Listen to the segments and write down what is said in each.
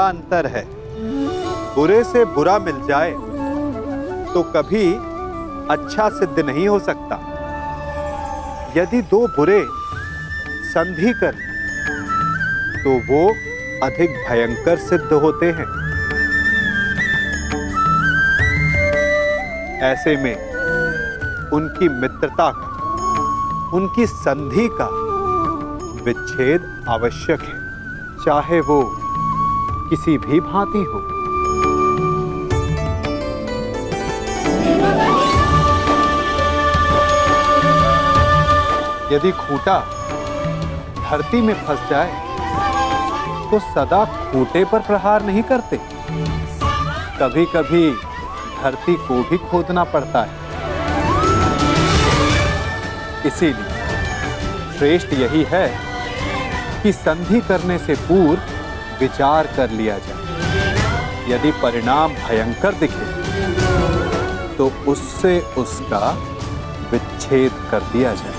अंतर है। बुरे से बुरा मिल जाए तो कभी अच्छा सिद्ध नहीं हो सकता। यदि दो बुरे संधि कर तो वो अधिक भयंकर सिद्ध होते हैं। ऐसे में उनकी मित्रता का, उनकी संधि का विच्छेद आवश्यक है, चाहे वो किसी भी भांति हो। यदि खूंटा धरती में फंस जाए तो सदा खूंटे पर प्रहार नहीं करते, कभी कभी धरती को भी खोदना पड़ता है। इसीलिए श्रेष्ठ यही है कि संधि करने से पूर्व विचार कर लिया जाए। यदि परिणाम भयंकर दिखे तो उससे उसका विच्छेद कर दिया जाए।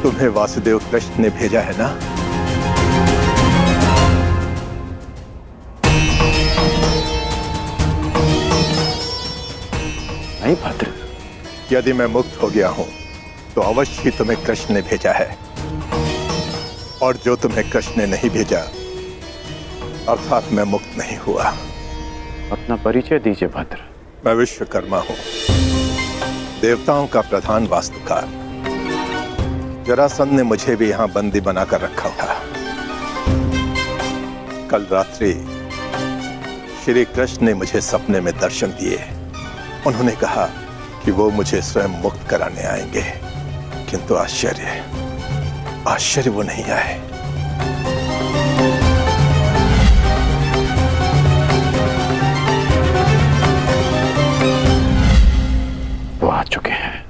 तुम्हें वासुदेव कृष्ण ने भेजा है ना? नहीं भद्र। यदि मैं मुक्त हो गया हूं तो अवश्य ही तुम्हें कृष्ण ने भेजा है, और जो तुम्हें कृष्ण ने नहीं भेजा अर्थात मैं मुक्त नहीं हुआ। अपना परिचय दीजिए भद्र। मैं विश्वकर्मा हूं, देवताओं का प्रधान वास्तुकार। जरासंध ने मुझे भी यहां बंदी बनाकर रखा था। कल रात्रि श्री कृष्ण ने मुझे सपने में दर्शन दिए। उन्होंने कहा कि वो मुझे स्वयं मुक्त कराने आएंगे, किंतु आश्चर्य वो नहीं आए। वो आ चुके हैं।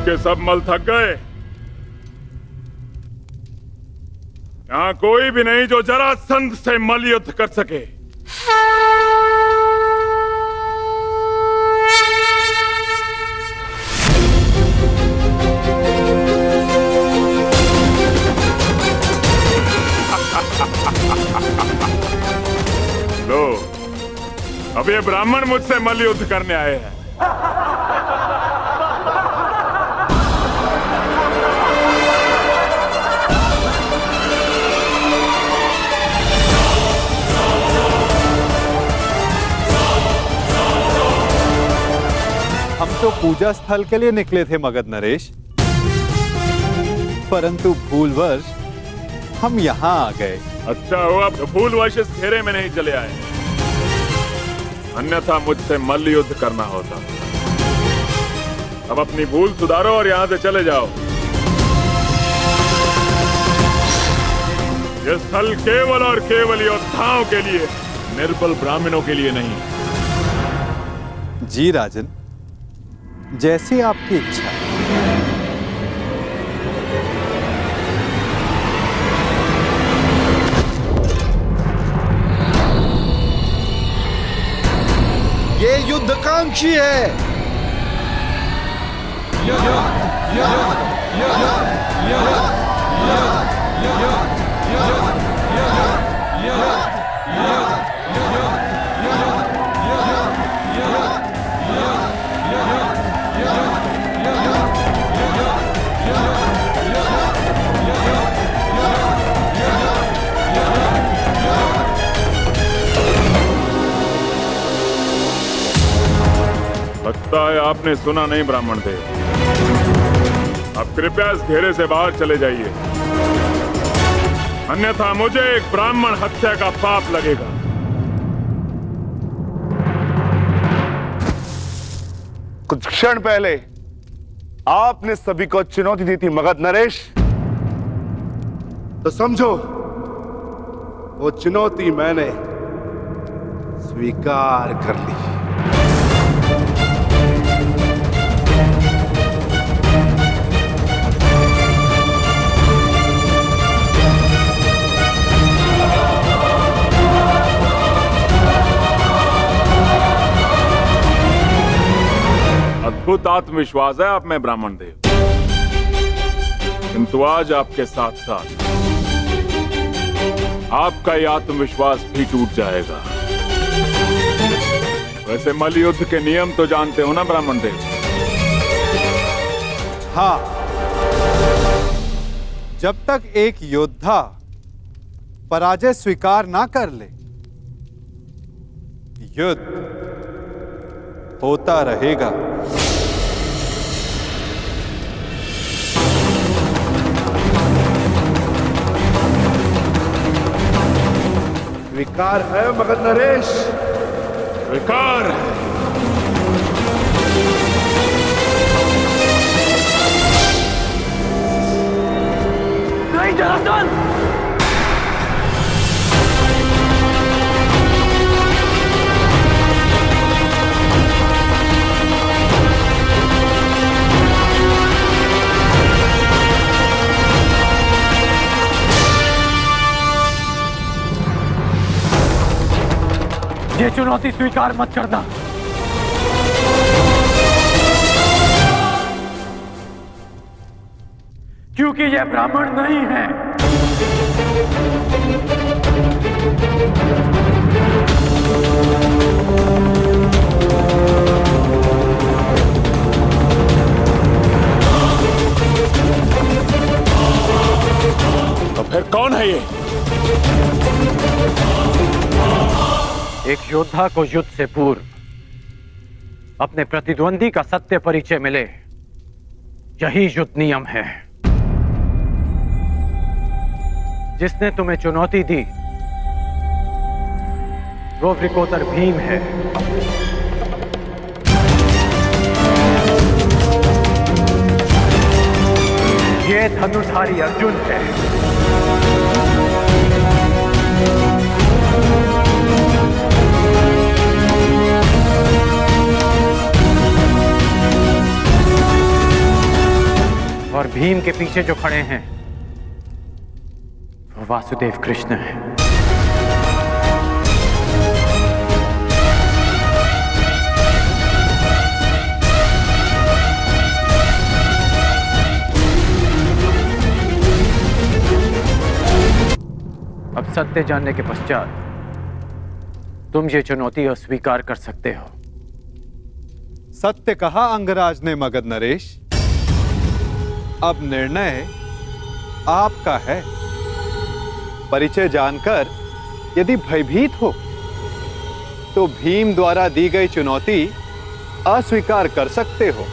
के सब मल थक गए। यहां कोई भी नहीं जो जरासंध से मल युद्ध कर सके। लो, अब ये ब्राह्मण मुझसे मल युद्ध करने आए हैं। हम तो पूजा स्थल के लिए निकले थे मगध नरेश, परंतु भूलवश हम यहाँ आ गए। अच्छा हुआ भूलवश इस घेरे में नहीं चले आए, अन्यथा मुझसे मल्ल युद्ध करना होता। अब अपनी भूल सुधारो और यहाँ से चले जाओ। यह स्थल केवल और केवल योद्धाओं के लिए, निर्बल ब्राह्मणों के लिए नहीं। जी राजन, जैसी आपकी इच्छा। महत्वाकांक्षी है। लगता है आपने सुना नहीं ब्राह्मण देव। अब कृपया इस घेरे से बाहर चले जाइए, अन्यथा मुझे एक ब्राह्मण हत्या का पाप लगेगा। कुछ क्षण पहले आपने सभी को चुनौती दी थी मगध नरेश, तो समझो वो चुनौती मैंने स्वीकार कर ली। अद्भुत आत्मविश्वास है आप में ब्राह्मण देव, किंतु आज आपके साथ साथ आपका ये आत्मविश्वास भी टूट जाएगा। वैसे मल्लयुद्ध के नियम तो जानते हो ना ब्राह्मण देव? हाँ, जब तक एक योद्धा पराजय स्वीकार ना कर ले, युद्ध होता रहेगा। स्वीकार है मगध नरेश? स्वीकार। नहीं जनार्दन, ये चुनौती स्वीकार मत करना। क्योंकि यह ब्राह्मण नहीं है। तो फिर कौन है ये? एक योद्धा को युद्ध से पूर्व अपने प्रतिद्वंदी का सत्य परिचय मिले, यही युद्ध नियम है। जिसने तुम्हें चुनौती दी वो वृकोदर भीम है। ये धनुर्धारी अर्जुन है। और भीम के पीछे जो खड़े हैं वो वासुदेव कृष्ण है। अब सत्य जानने के पश्चात तुम ये चुनौती अस्वीकार कर सकते हो। सत्य कहा अंगराज ने मगध नरेश। अब निर्णय आपका है। परिचय जानकर यदि भयभीत हो तो भीम द्वारा दी गई चुनौती अस्वीकार कर सकते हो।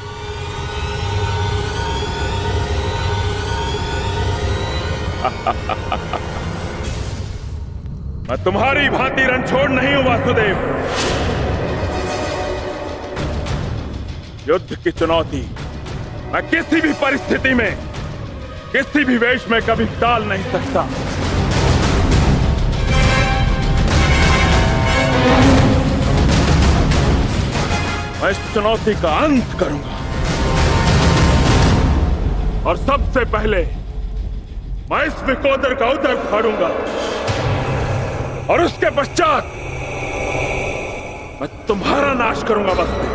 मैं तुम्हारी भांति रणछोड़ नहीं हूं वासुदेव। युद्ध की चुनौती मैं किसी भी परिस्थिति में, किसी भी वेश में कभी टाल नहीं सकता। मैं इस चुनौती का अंत करूंगा और सबसे पहले मैं इस विकोदर का उदर फाड़ूंगा और उसके पश्चात मैं तुम्हारा नाश करूंगा बस में।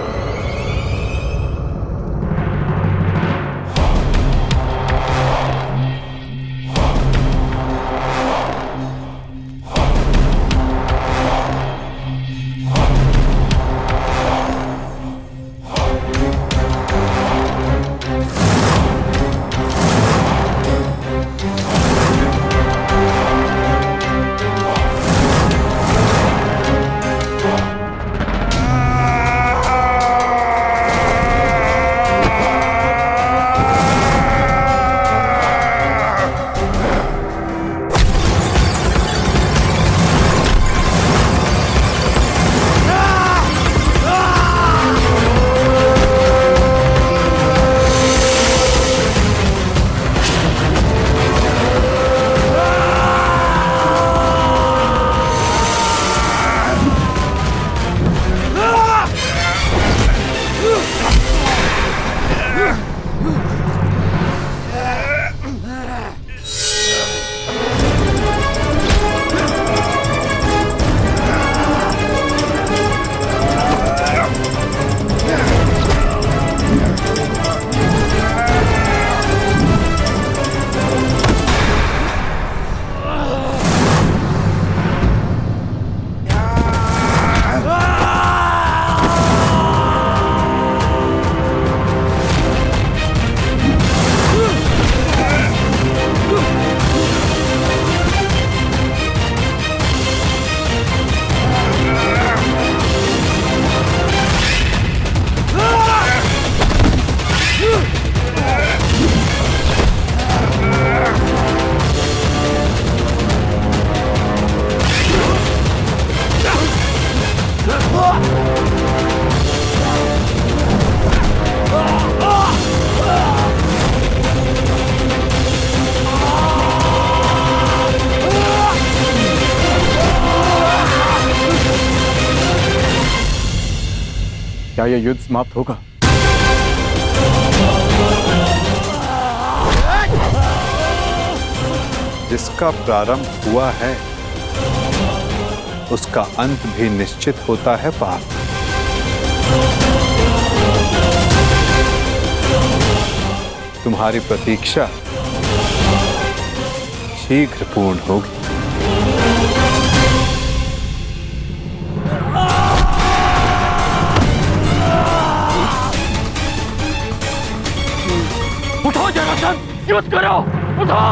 क्या यह युद्ध समाप्त होगा? जिसका प्रारंभ हुआ है उसका अंत भी निश्चित होता है पार्थ। तुम्हारी प्रतीक्षा शीघ्र पूर्ण होगी। उठो जरासंध, युद्ध करो, उठो।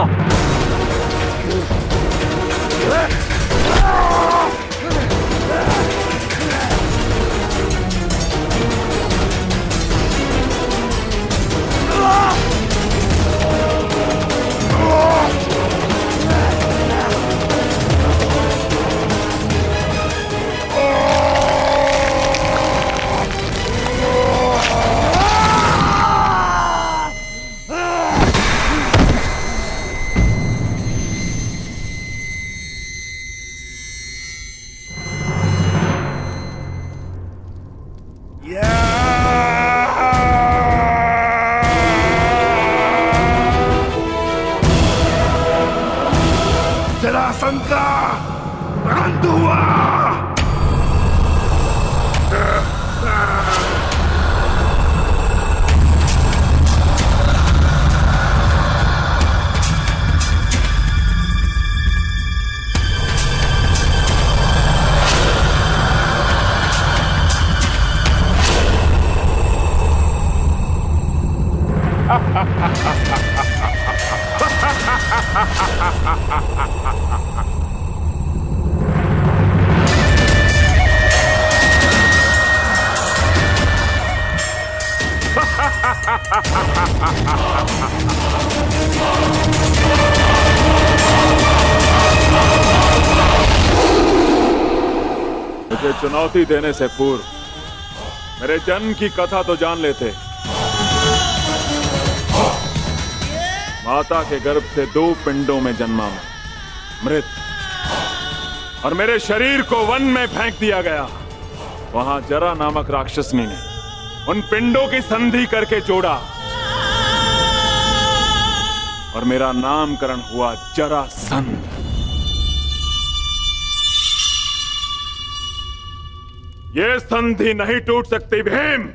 जरासंध का अंत हुआ। मुझे चुनौती देने से पूर्व मेरे जन्म की कथा तो जान लेते। माता के गर्भ से 2 पिंडों में जन्मा मैं, मृत, और मेरे शरीर को वन में फेंक दिया गया। वहां जरा नामक राक्षसनी ने उन पिंडों की संधि करके जोड़ा और मेरा नामकरण हुआ जरासंध। ये संधि नहीं टूट सकती भीम।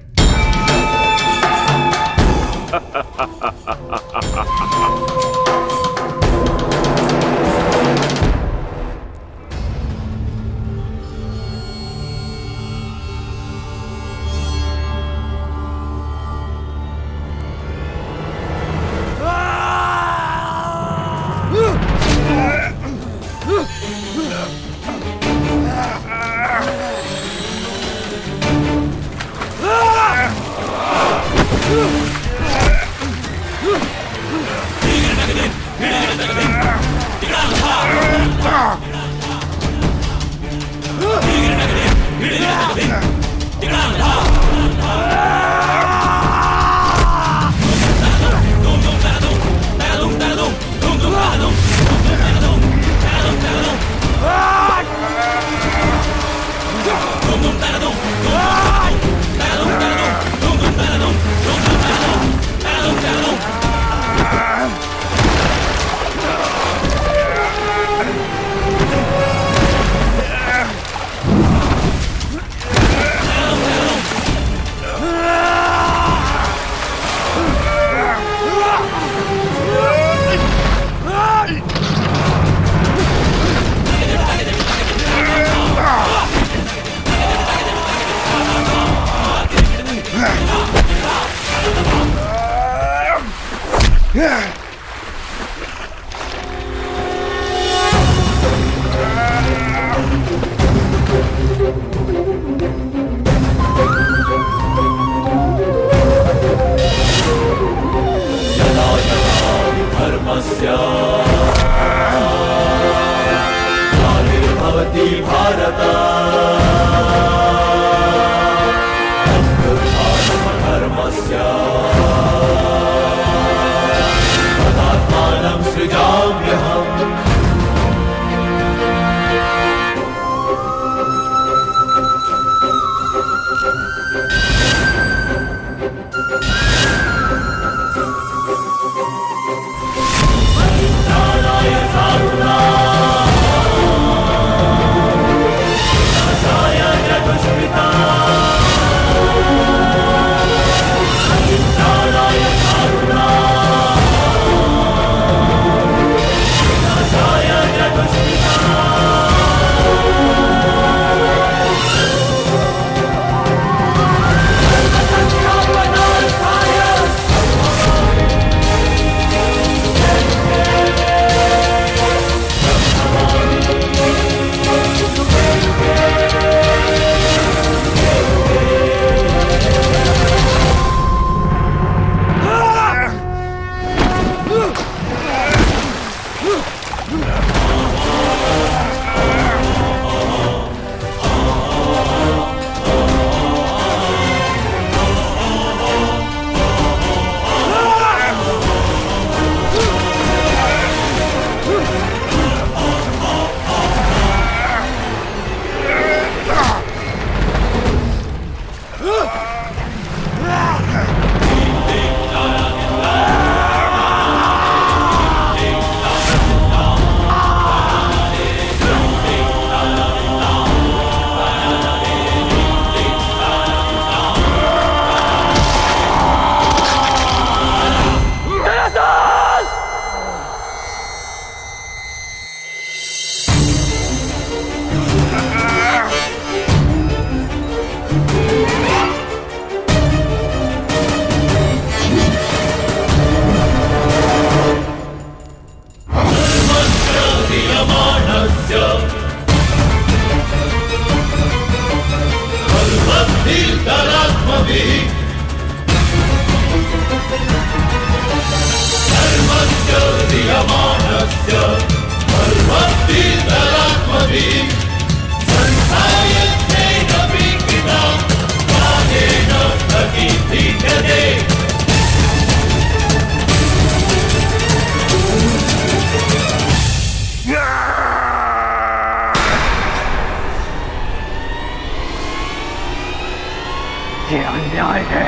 ये अन्याय है,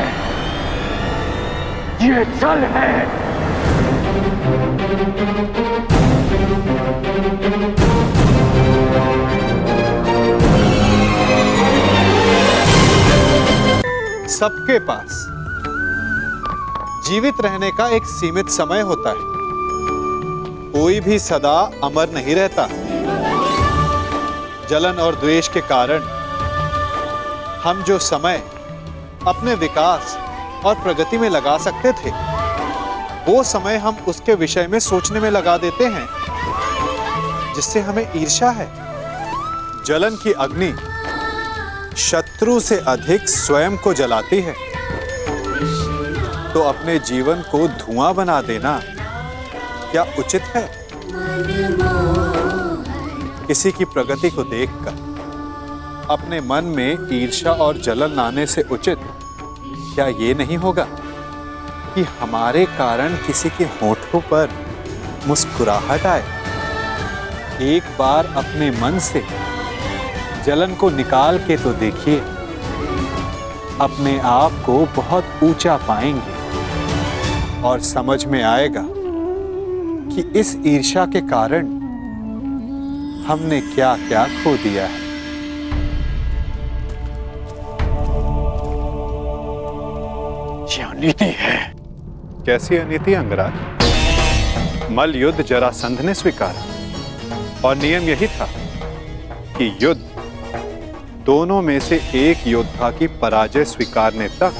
ये छल है। सबके पास जीवित रहने का एक सीमित समय होता है। कोई भी सदा अमर नहीं रहता। जलन और द्वेष के कारण हम जो समय अपने विकास और प्रगति में लगा सकते थे, वो समय हम उसके विषय में सोचने में लगा देते हैं, जिससे हमें ईर्ष्या है। जलन की अग्नि शत्रु से अधिक स्वयं को जलाती है, तो अपने जीवन को धुआं बना देना क्या उचित है? किसी की प्रगति को देखकर अपने मन में ईर्ष्या और जलन लाने से उचित क्या ये नहीं होगा कि हमारे कारण किसी के होठों पर मुस्कुराहट आए? एक बार अपने मन से जलन को निकाल के तो देखिए, अपने आप को बहुत ऊंचा पाएंगे और समझ में आएगा कि इस ईर्ष्या के कारण हमने क्या क्या खो दिया है। ये अनीति है। कैसी अनीति अंगराज? मल्ल युद्ध जरासंध ने स्वीकारा और नियम यही था कि युद्ध दोनों में से एक योद्धा की पराजय स्वीकारने तक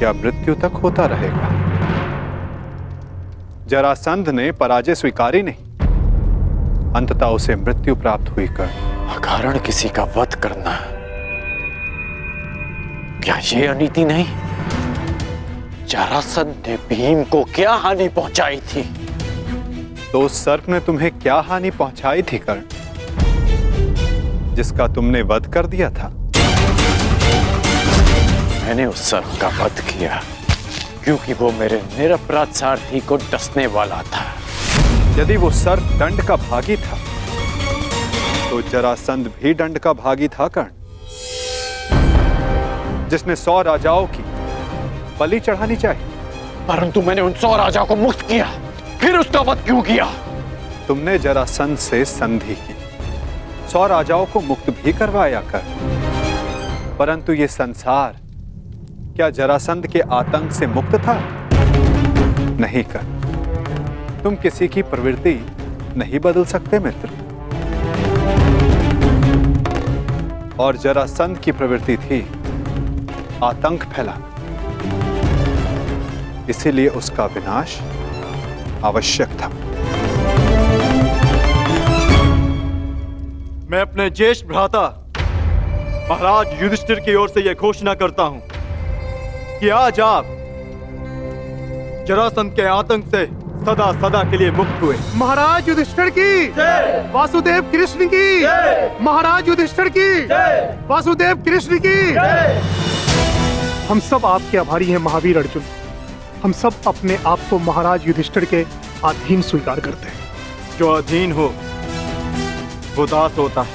या मृत्यु तक होता रहेगा। जरासंध ने पराजय स्वीकारी नहीं, अंततः उसे मृत्यु प्राप्त हुई। अकारण किसी का वध करना, क्या ये अनीति नहीं? जरासंध ने भीम को क्या हानि पहुंचाई थी? तो उस सर्प ने तुम्हें क्या हानि पहुंचाई थी कर्ण, जिसका तुमने वध कर दिया था? मैंने उस सर्प का वध किया क्योंकि वो मेरे निरपराध सारथी को डसने वाला था। यदि वो सर्प दंड का भागी था, तो जरासंध भी दंड का भागी था कर्ण, जिसने 100 राजाओं की बलि चढ़ानी चाहिए। परंतु मैंने उन 100 राजाओं को मुक्त किया, फिर उसका वध क्यों किया? तुमने जरासंध से संधि की, 100 राजाओं को मुक्त भी करवाया कर, परंतु ये संसार क्या जरासंध के आतंक से मुक्त था? नहीं कर। तुम किसी की प्रवृत्ति नहीं बदल सकते मित्र, और जरासंध की प्रवृत्ति थी आतंक फैलाना, इसीलिए उसका विनाश आवश्यक था। मैं अपने ज्येष्ठ भ्राता महाराज युधिष्ठिर की ओर से यह घोषणा करता हूं कि आज आप जरासंध के आतंक से सदा सदा के लिए मुक्त हुए। महाराज युधिष्ठिर की जय, वासुदेव कृष्ण की जय, महाराज युधिष्ठिर की जय, वासुदेव कृष्ण की जय। हम सब आपके आभारी हैं महावीर अर्जुन। हम सब अपने आप को महाराज युधिष्ठिर के अधीन स्वीकार करते हैं। जो अधीन हो वो दास होता है,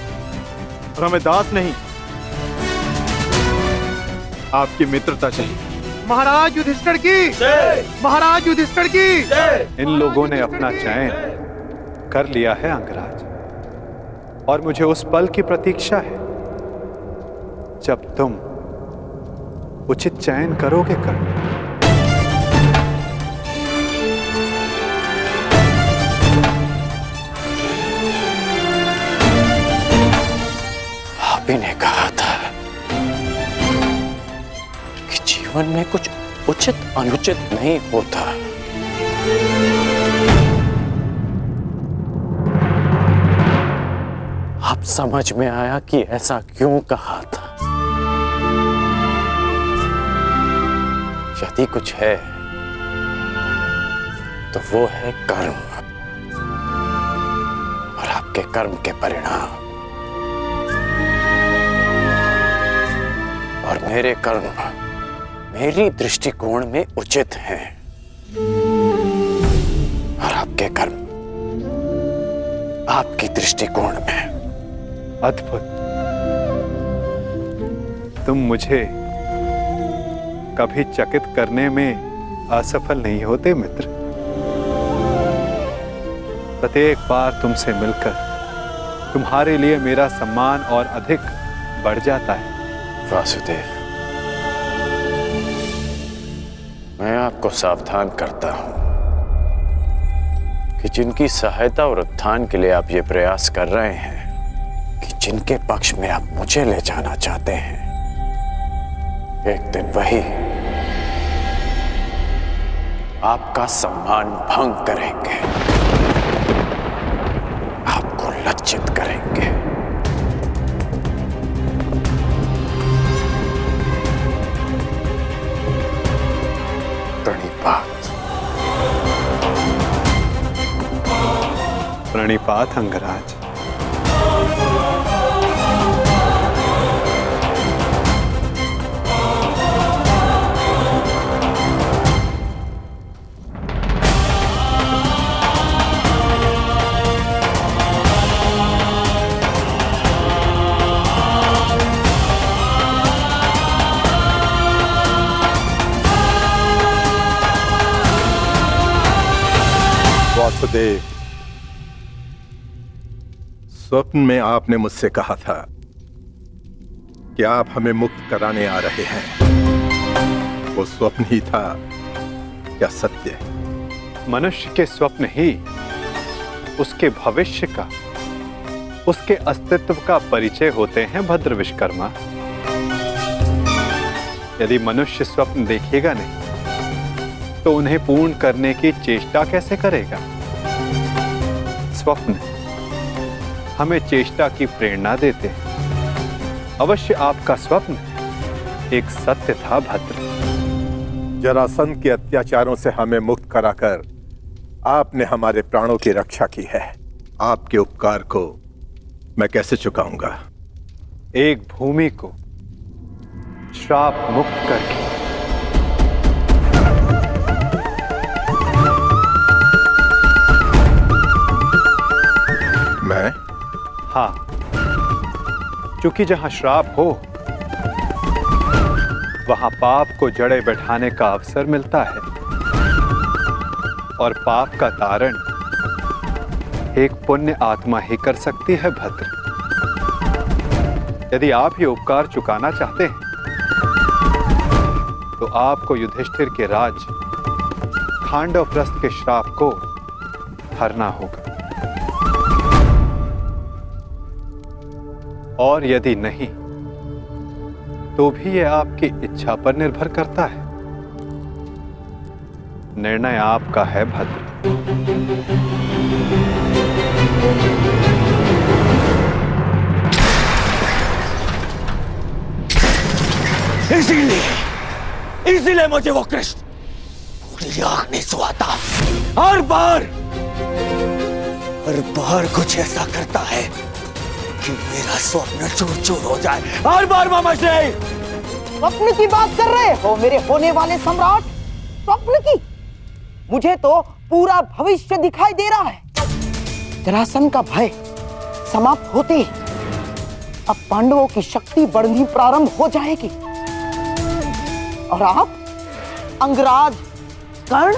और हमें दास नहीं, आपकी मित्रता चाहिए। महाराज युधिष्ठिर की जय, महाराज युधिष्ठिर की जय। इन लोगों ने अपना चयन कर लिया है अंगराज, और मुझे उस पल की प्रतीक्षा है जब तुम उचित चयन करोगे कर्ण। आप ही ने कहा था कि जीवन में कुछ उचित अनुचित नहीं होता। अब समझ में आया कि ऐसा क्यों कहा था। यदि कुछ है तो वो है कर्म, और आपके कर्म के परिणाम, और मेरे कर्म मेरी दृष्टिकोण में उचित हैं, और आपके कर्म आपकी दृष्टिकोण में। अद्भुत। तुम मुझे कभी चकित करने में असफल नहीं होते मित्र। प्रत्येक बार तुमसे मिलकर तुम्हारे लिए मेरा सम्मान और अधिक बढ़ जाता है। वासुदेव, मैं आपको सावधान करता हूं कि जिनकी सहायता और उत्थान के लिए आप ये प्रयास कर रहे हैं, कि जिनके पक्ष में आप मुझे ले जाना चाहते हैं, एक दिन वही आपका सम्मान भंग करेंगे, आपको लज्जित करेंगे। प्रणिपात। प्रणिपात अंगराज। वासुदेव, स्वप्न में आपने मुझसे कहा था कि आप हमें मुक्त कराने आ रहे हैं। वो स्वप्न ही था या सत्य? मनुष्य के स्वप्न ही उसके भविष्य का, उसके अस्तित्व का परिचय होते हैं भद्र विश्वकर्मा। यदि मनुष्य स्वप्न देखेगा नहीं तो उन्हें पूर्ण करने की चेष्टा कैसे करेगा? स्वप्न हमें चेष्टा की प्रेरणा देते हैं। अवश्य आपका स्वप्न एक सत्य था भद्र। जरासंध के अत्याचारों से हमें मुक्त कराकर आपने हमारे प्राणों की रक्षा की है। आपके उपकार को मैं कैसे चुकाऊंगा? एक भूमि को श्राप मुक्त करके। मैं? हाँ, क्योंकि जहां श्राप हो वहां पाप को जड़े बैठाने का अवसर मिलता है, और पाप का तारण एक पुण्य आत्मा ही कर सकती है भद्र। यदि आप ये उपकार चुकाना चाहते हैं तो आपको युधिष्ठिर के राज खांडवप्रस्थ के श्राप को हरना होगा, और यदि नहीं तो भी यह आपकी इच्छा पर निर्भर करता है। निर्णय आपका है भद्र। इसीलिए मुझे वो कृष्ण पूरी आंख नहीं सुहाता। हर बार कुछ ऐसा करता है कि मेरा स्वप्न चूर चूर हो जाए। हर बार मामा जी। स्वप्न की बात कर रहे हो मेरे होने वाले सम्राट? स्वप्न की? मुझे तो पूरा भविष्य दिखाई दे रहा है। जरासंध का भय समाप्त होते ही अब पांडवों की शक्ति बढ़नी प्रारंभ हो जाएगी, और आप अंगराज कर्ण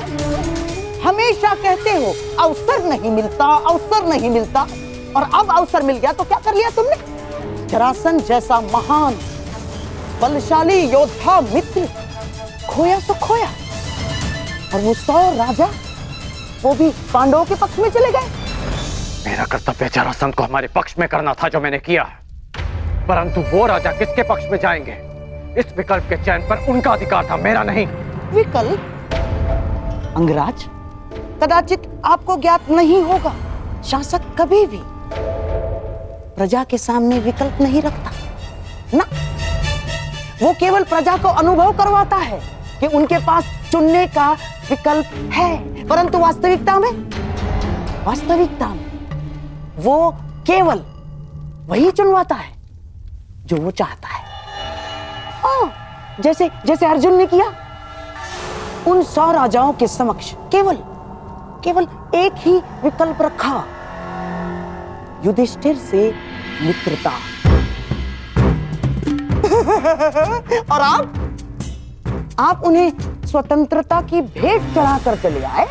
हमेशा कहते हो अवसर नहीं मिलता, अवसर नहीं मिलता, और अब अवसर मिल गया तो क्या कर लिया तुमने? जरासंध जैसा महान बलशाली योद्धा मित्र खोया तो खोया, और वो 100 राजा वो भी पांडवों के पक्ष में चले गए। मेरा कर्तव्य जरासंध को हमारे पक्ष में करना था जो मैंने किया, परंतु वो राजा किसके पक्ष में जाएंगे, इस विकल्प के चयन पर उनका अधिकार था, मेरा नहीं। विकल्प? अंगराज, कदाचित आपको ज्ञात नहीं होगा, शासक कभी भी प्रजा के सामने विकल्प नहीं रखता ना। वो केवल प्रजा को अनुभव करवाता है कि उनके पास चुनने का विकल्प है, परंतु वास्तविकता में वो केवल वही चुनवाता है जो वो चाहता है। जैसे अर्जुन ने किया। उन 100 राजाओं के समक्ष केवल एक ही विकल्प रखा, युधिष्ठिर से मित्रता। और आप उन्हें स्वतंत्रता की भेंट चढ़ाकर चले आए।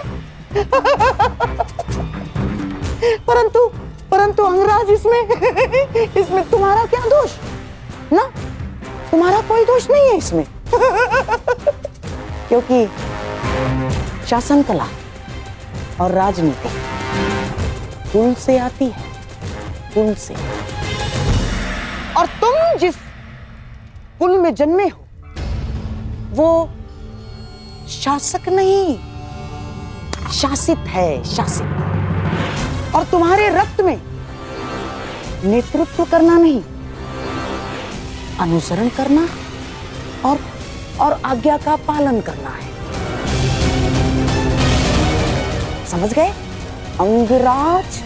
परंतु अंगराज, इसमें तुम्हारा क्या दोष? ना, तुम्हारा कोई दोष नहीं है इसमें। क्योंकि शासन कला और राजनीति कुल से आती है, कुल से। और तुम जिस कुल में जन्मे हो वो शासक नहीं, शासित है, शासित। और तुम्हारे रक्त में नेतृत्व करना नहीं, अनुसरण करना और आज्ञा का पालन करना है। समझ गए अंगराज?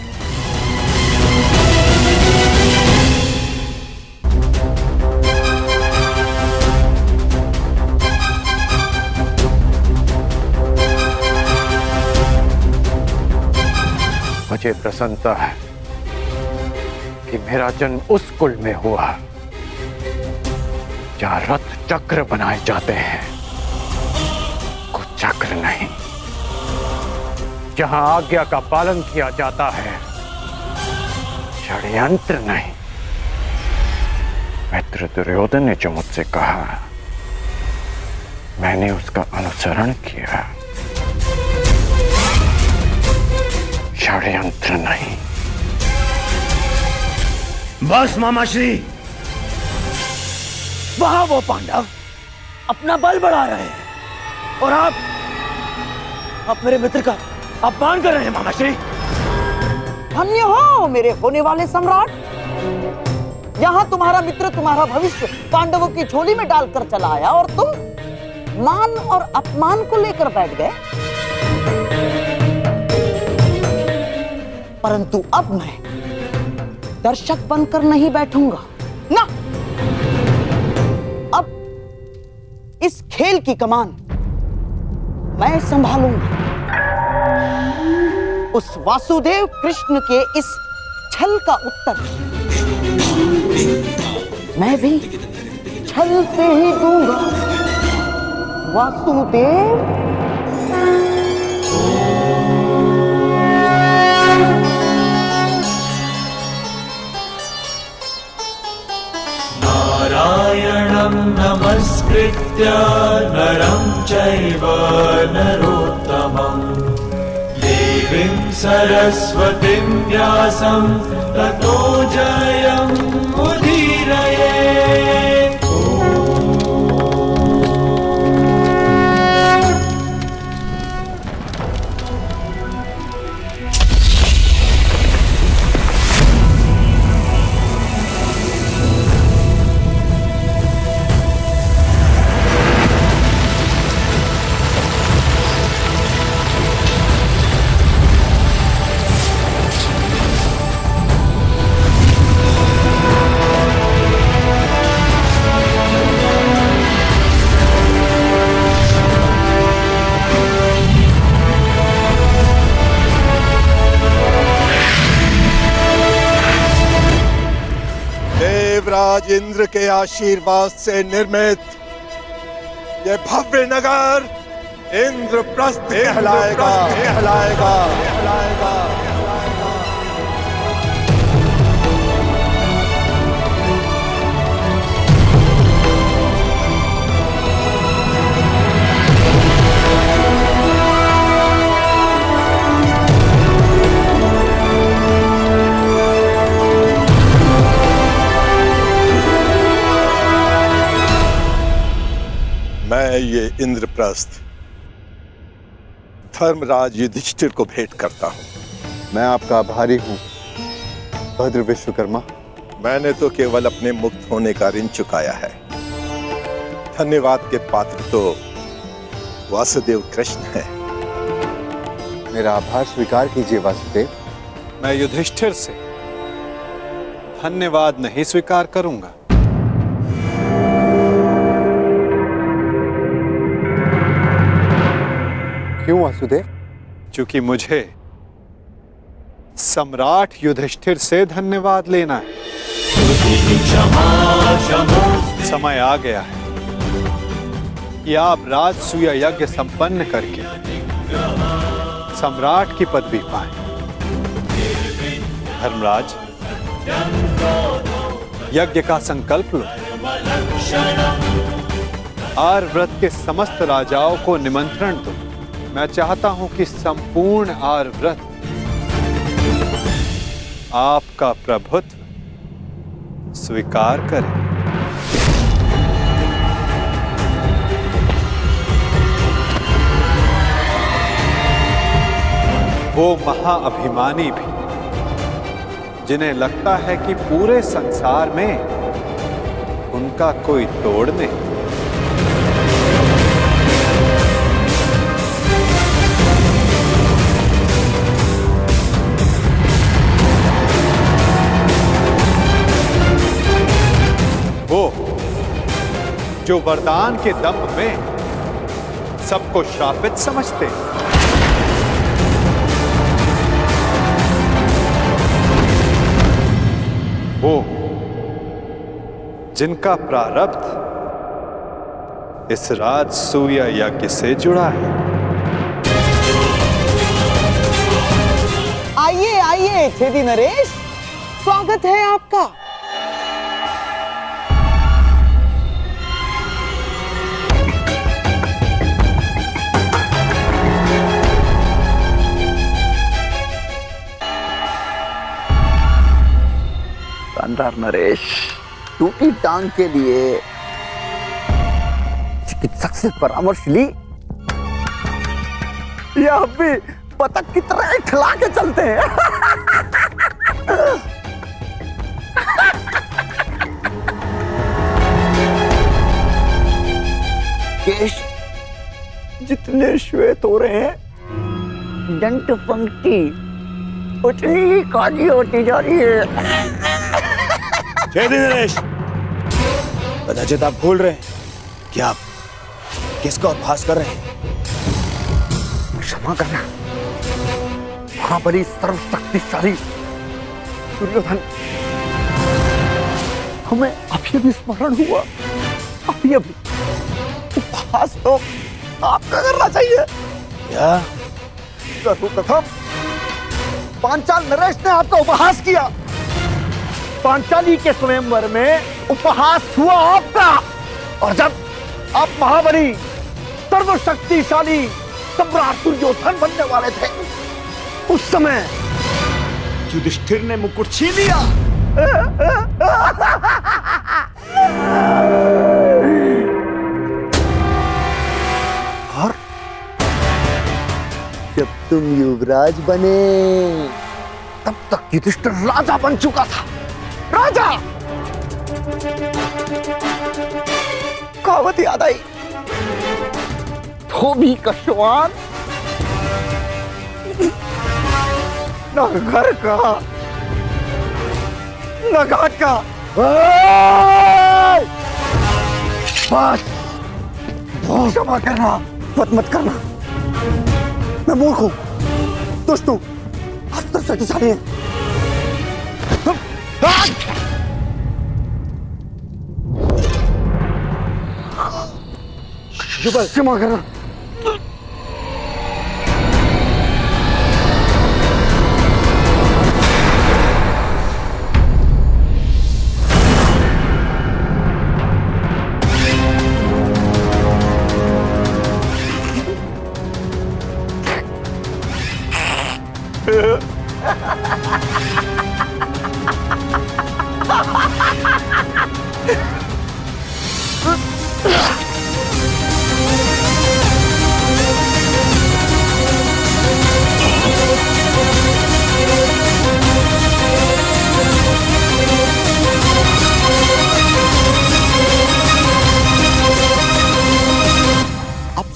मुझे प्रसन्नता है कि मेरा जन्म उस कुल में हुआ जहां रथ चक्र बनाए जाते हैं, कुछ चक्र नहीं, जहां आज्ञा का पालन किया जाता है, षड्यंत्र नहीं। मित्र दुर्योधन ने जो मुझसे कहा मैंने उसका अनुसरण किया, षड्यंत्र नहीं। बस मामाश्री, वहां वो पांडव अपना बल बढ़ा रहे हैं और आप मेरे मित्र का अपमान कर रहे हैं मामाश्री। धन्य हो मेरे होने वाले सम्राट, यहां तुम्हारा मित्र तुम्हारा भविष्य पांडवों की झोली में डालकर चला आया और तुम मान और अपमान को लेकर बैठ गए। परंतु अब मैं दर्शक बनकर नहीं बैठूंगा ना। अब इस खेल की कमान मैं संभालूंगा। उस वासुदेव कृष्ण के इस छल का उत्तर मैं भी छल से ही दूंगा। वासुदेव नारायणं नमस्कृत्य नरं चैव नरोत्तमं देवीं सरस्वतीं व्यासं ततो जयमुदीरये। देवराज इंद्र के आशीर्वाद से निर्मित ये भव्य नगर इंद्रप्रस्थ कहलाएगा। मैं ये इंद्रप्रस्थ धर्मराज युधिष्ठिर को भेंट करता हूं। मैं आपका आभारी हूं भद्र विश्वकर्मा। मैंने तो केवल अपने मुक्त होने का ऋण चुकाया है। धन्यवाद के पात्र तो वासुदेव कृष्ण है। मेरा आभार स्वीकार कीजिए वासुदेव। मैं युधिष्ठिर से धन्यवाद नहीं स्वीकार करूंगा। क्यों वासुदेव? क्योंकि मुझे सम्राट युधिष्ठिर से धन्यवाद लेना है। समय आ गया है कि आप राजसूय यज्ञ संपन्न करके सम्राट की पदवी पाएं। धर्मराज, यज्ञ का संकल्प लो। आर्यव्रत के समस्त राजाओं को निमंत्रण दो। मैं चाहता हूं कि संपूर्ण आर्यव्रत आपका प्रभुत्व स्वीकार करे। वो महाअभिमानी भी जिन्हें लगता है कि पूरे संसार में उनका कोई तोड़ नहीं, वो जो वरदान के दम में सबको श्रापित समझते हैं, वो जिनका प्रारब्ध इस राजसूय यज्ञ से जुड़ा है। आइए आइए छेदी नरेश, स्वागत है आपका। शानदार नरेश, टूटी टांग के लिए चिकित्सक से परामर्श ली या अब भी बतख की तरह खिला के चलते हैं? केश जितने श्वेत हो रहे हैं, दंत पंक्ति उतनी ही काली होती जा रही है। छेदी नरेश, कदाचित आप भूल रहे हैं कि आप किसका उपहास कर रहे हैं। क्षमा करना महाबली सर्वशक्तिशाली दुर्योधन, हमें अभी भी स्मरण हुआ। अभी उपहास तो आपका करना चाहिए। क्या? सर्वप्रथम पांचाल नरेश ने आपका उपहास किया। पांचाली के स्वयंवर में उपहास हुआ आपका, और जब आप महाबली सर्वशक्तिशाली सम्राट दुर्योधन बनने वाले थे, उस समय युधिष्ठिर ने मुकुट छीन लिया। और जब तुम युवराज बने, तब तक युधिष्ठिर राजा बन चुका था। राजा! कहावत याद आई, धोबी का श्वान न घर का न घाट का। बस क्षमा करना, मत करना। मैं मूर्ख हूं, दुष्ट हूं, हस्त शक्तिशाली है। क्षमा करना।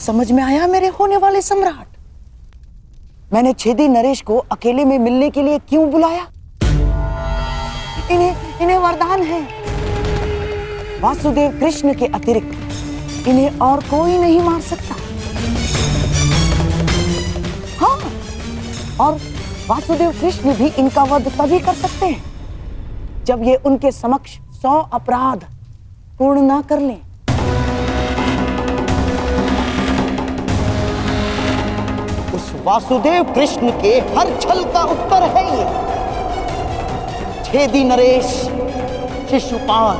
समझ में आया मेरे होने वाले सम्राट? मैंने छेदी नरेश को अकेले में मिलने के लिए क्यों बुलाया? इन्हें वरदान है। वासुदेव कृष्ण के अतिरिक्त इन्हें और कोई नहीं मार सकता। हाँ, और वासुदेव कृष्ण भी इनका वध तभी कर सकते हैं जब ये उनके समक्ष 100 अपराध पूर्ण ना कर लें। उस वासुदेव कृष्ण के हर छल का उत्तर है ये। छेदी नरेश, शिशुपाल,